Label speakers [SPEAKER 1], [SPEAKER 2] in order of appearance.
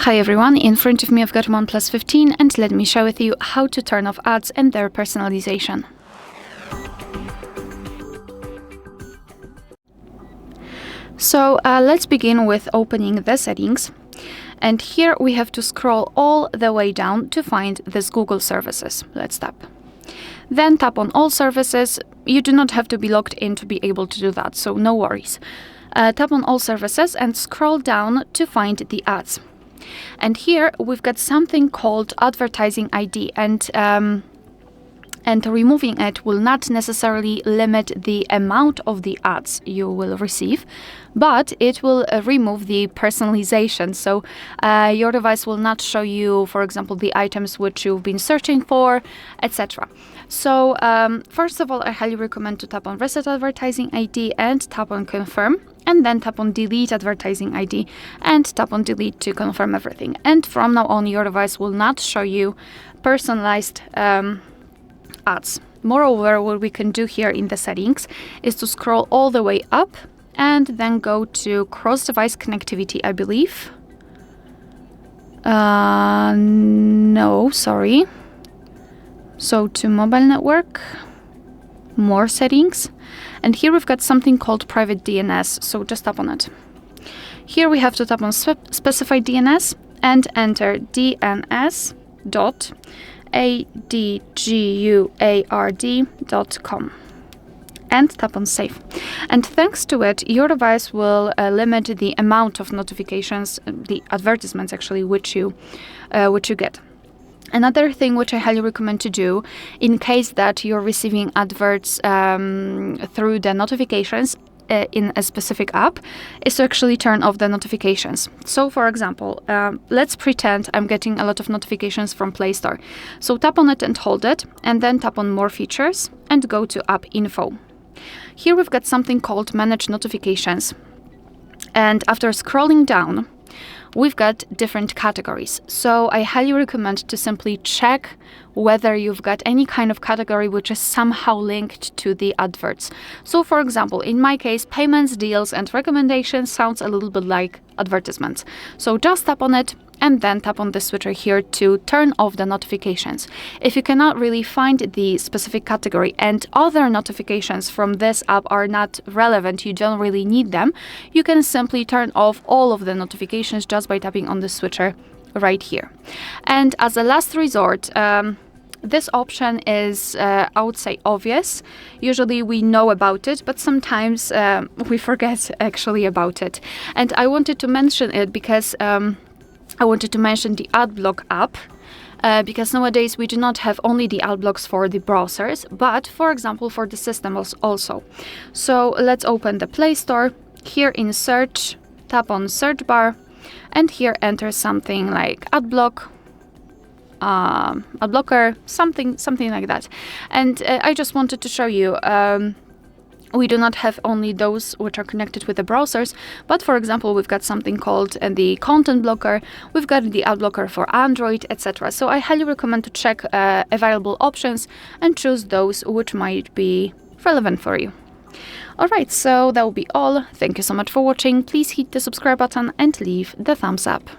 [SPEAKER 1] Hi everyone, in front of me I've got OnePlus 15 and let me share with you how to turn off ads and their personalization. So let's begin with opening the settings, and here we have to scroll all the way down to find this Google services. Let's tap. Then tap on all services. You do not have to be logged in to be able to do that, so no worries. Tap on all services and scroll down to find the ads. And here we've got something called advertising ID, and removing it will not necessarily limit the amount of the ads you will receive, but it will remove the personalization. So your device will not show you, for example, the items which you've been searching for, etc. So first of all, I highly recommend to tap on Reset Advertising ID and tap on Confirm, and then tap on Delete Advertising ID and tap on Delete to confirm everything. And from now on, your device will not show you personalized ads. Moreover, what we can do here in the settings is to scroll all the way up and then go to cross-device connectivity, I believe. No, sorry. So to mobile network, more settings, and here we've got something called Private DNS, so just tap on it. Here we have to tap on specify DNS and enter dns.adguard.com and tap on save. And thanks to it, your device will limit the amount of notifications, the advertisements actually, which you get. Another thing which I highly recommend to do in case that you're receiving adverts through the notifications in a specific app is to actually turn off the notifications. So for example, let's pretend I'm getting a lot of notifications from Play Store. So tap on it and hold it, and then tap on more features and go to app info. Here we've got something called manage notifications. And after scrolling down, we've got different categories. So I highly recommend to simply check whether you've got any kind of category which is somehow linked to the adverts. So for example, in my case, payments, deals, and recommendations sounds a little bit like advertisements. So just tap on it and then tap on the switcher here to turn off the notifications. If you cannot really find the specific category and other notifications from this app are not relevant, you don't really need them, you can simply turn off all of the notifications just by tapping on the switcher right here. And as a last resort, this option is, I would say, obvious. Usually we know about it, but sometimes we forget actually about it. And I wanted to mention it because I wanted to mention the adblock app, because nowadays we do not have only the adblocks for the browsers, but for example for the system also. So let's open the Play Store. Here in search, tap on search bar, and here enter something like adblock, adblocker, something like that. And I just wanted to show you, we do not have only those which are connected with the browsers, but for example, we've got something called the content blocker, we've got the ad blocker for Android, etc. So I highly recommend to check available options and choose those which might be relevant for you. Alright, so that will be all. Thank you so much for watching. Please hit the subscribe button and leave the thumbs up.